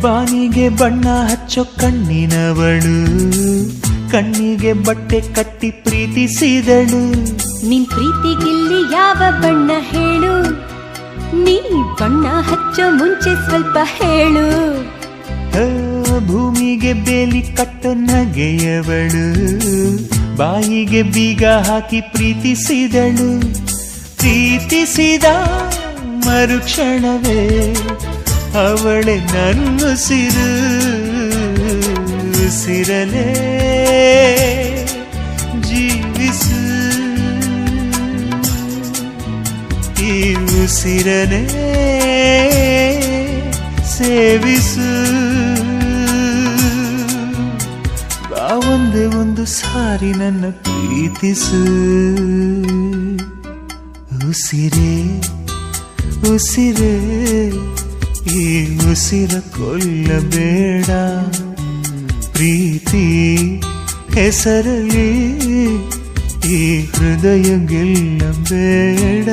ಬಾನಿಗೆ ಬಣ್ಣ ಹಚ್ಚೋ ಕಣ್ಣಿನವಳು, ಕಣ್ಣಿಗೆ ಬಟ್ಟೆ ಕಟ್ಟಿ ಪ್ರೀತಿಸಿದಳು. ನಿನ್ ಪ್ರೀತಿಗಿಲ್ಲಿ ಯಾವ ಬಣ್ಣ ಹೇಳು, ನೀ ಬಣ್ಣ ಹಚ್ಚೋ ಮುಂಚೆ ಸ್ವಲ್ಪ ಹೇಳು. ಭೂಮಿಗೆ ಬೇಲಿ ಕಟ್ಟೋ ನಗೆಯವಳು, ಬಾಯಿಗೆ ಬೀಗ ಹಾಕಿ ಪ್ರೀತಿಸಿದಳು. ಪ್ರೀತಿಸಿದ ಮರುಕ್ಷಣವೇ ಅವಳೆ ನನ್ನುಸಿರು, ಉಸಿರಲೇ ಜೀವಿಸು, ಈ ಉಸಿರನೇ ಸೇವಿಸು. ಬಾ ಒಂದೇ ಒಂದು ಸಾರಿ ನನ್ನ ಪ್ರೀತಿಸು. ಉಸಿರೇ ಉಸಿರೇ ಈ ಉಸಿರ ಕೊಲ್ಲಬೇಡ, ಪ್ರೀತಿ ಹೆಸರಲ್ಲಿ ಈ ಹೃದಯ ಗೆಲ್ಲಬೇಡ.